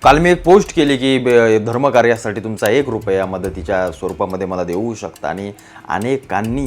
काल मी एक पोस्ट केली की धर्मकार्यासाठी तुमचा 1 रुपया मदतीच्या स्वरूपामध्ये मला देऊ शकता आणि अनेकांनी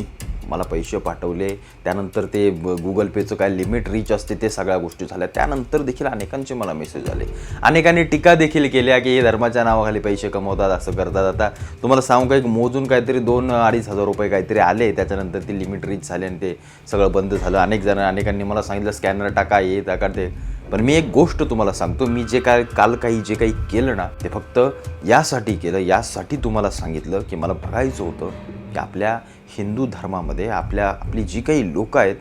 मला पैसे पाठवले. त्यानंतर ते Google Peचं काय लिमिट रीच असते ते सगळ्या गोष्टी झाल्या. त्यानंतर देखील अनेकांचे मला मेसेज आले. अनेकांनी टीका देखील केल्या की हे धर्माच्या नावाखाली पैसे कमवतात, असं करतात. आता तुम्हाला सांगू का, एक मोजून काहीतरी 2-2.5 हजार रुपये काहीतरी आले. त्याच्यानंतर ती लिमिट रीच झाली आणि ते सगळं बंद झालं. अनेकांनी मला सांगितलं स्कॅनर टाका, हे टाका ते. पण मी एक गोष्ट तुम्हाला सांगतो, मी जे काल जे काही केलं ना, ते फक्त यासाठी केलं, यासाठी तुम्हाला सांगितलं की मला बघायचं होतं की आपल्या हिंदू धर्मामध्ये आपली जी काही लोकं आहेत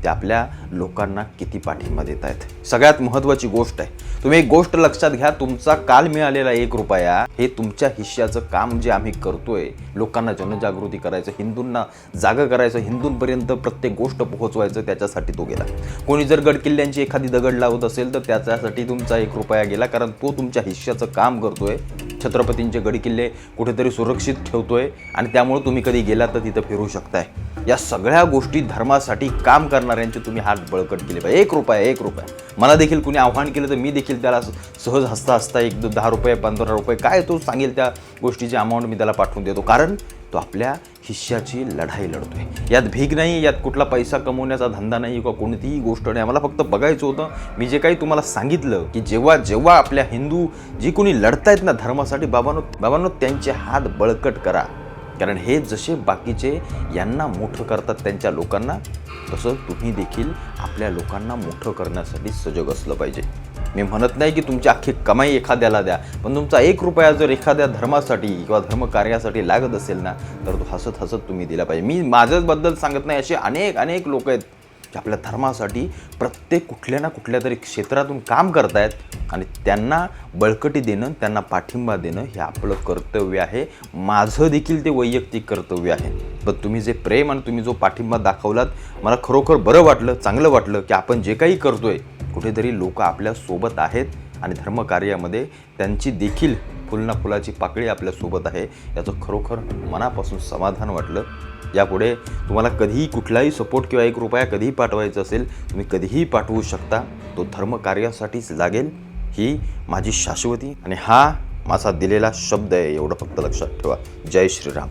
ते आपल्या लोकांना किती पाठिंबा देत आहेत. सगळ्यात महत्त्वाची गोष्ट आहे, तुम्ही एक गोष्ट लक्षात घ्या, तुमचा काल मिळालेला 1 रुपया हे तुमच्या हिश्श्याचं काम जे आम्ही करतोय, लोकांना जनजागृती करायचं, हिंदूंना जागं करायचं, हिंदूंपर्यंत प्रत्येक गोष्ट पोहोचवायचं, त्याच्यासाठी तो गेला. कोणी जर गडकिल्ल्यांची एखादी दगड लावत असेल तर त्याच्यासाठी तुमचा 1 रुपया गेला, कारण तो तुमच्या हिश्श्याचं काम करतोय. छत्रपतींचे गडकिल्ले कुठेतरी सुरक्षित ठेवतोय आणि त्यामुळे तुम्ही कधी गेलात तर तिथं फिरू शकताय. या सगळ्या गोष्टी धर्मासाठी काम करणाऱ्यांचे तुम्ही हात बळकट केले पाहिजे. 1 रुपया मला देखील कुणी आव्हान केलं तर मी देखील त्याला सहज हसता 10 रुपये 15 रुपये काय तो सांगेल त्या गोष्टीची अमाऊंट मी त्याला पाठवून देतो, कारण तो आपल्या हिश्श्याची लढाई लढतोय. यात भीक नाही, यात कुठला पैसा कमवण्याचा धंदा नाही किंवा कोणतीही गोष्ट नाही. मला फक्त बघायचं होतं, मी जे काही तुम्हाला सांगितलं की जेव्हा आपल्या हिंदू जी कोणी लढतायत ना धर्मासाठी, बाबांनो त्यांचे हात बळकट करा. कारण हे जसे बाकीचे यांना मोठं करतात त्यांच्या लोकांना, तसं तुम्ही देखील आपल्या लोकांना मोठं करण्यासाठी सजग असलं पाहिजे. मी म्हणत नाही की तुमची अख्खी कमाई एखाद्याला द्या, पण तुमचा 1 रुपया जर एखाद्या धर्मासाठी किंवा धर्मकार्यासाठी लागत असेल ना, तर तो हसत तुम्ही दिला पाहिजे. मी माझ्याबद्दल सांगत नाही, असे अनेक लोक आहेत की आपल्या धर्मासाठी प्रत्येक कुठल्या ना कुठल्या तरी क्षेत्रातून काम करतायत आणि त्यांना बळकटी देणं, त्यांना पाठिंबा देणं हे आपलं कर्तव्य आहे. माझं देखील ते वैयक्तिक कर्तव्य आहे. पण तुम्ही जे प्रेम आणि तुम्ही जो पाठिंबा दाखवलात, मला खरोखर बरं वाटलं, चांगलं वाटलं की आपण जे काही करतोय कुठेतरी लोक आपल्या सोबत आहेत आणि धर्मकार्यामध्ये त्यांची देखील फुलाची पाकळी आपल्यासोबत आहे. याचं खरोखर मनापासून समाधान वाटलं. यापुढे तुम्हाला कधीही कुठलाही सपोर्ट किंवा 1 रुपया कधीही पाठवायचा असेल, तुम्ही कधीही पाठवू शकता. तो धर्मकार्यासाठीच लागेल, ही माझी शाश्वती आणि हा माझा दिलेला शब्द आहे. एवढं फक्त लक्षात ठेवा. जय श्रीराम.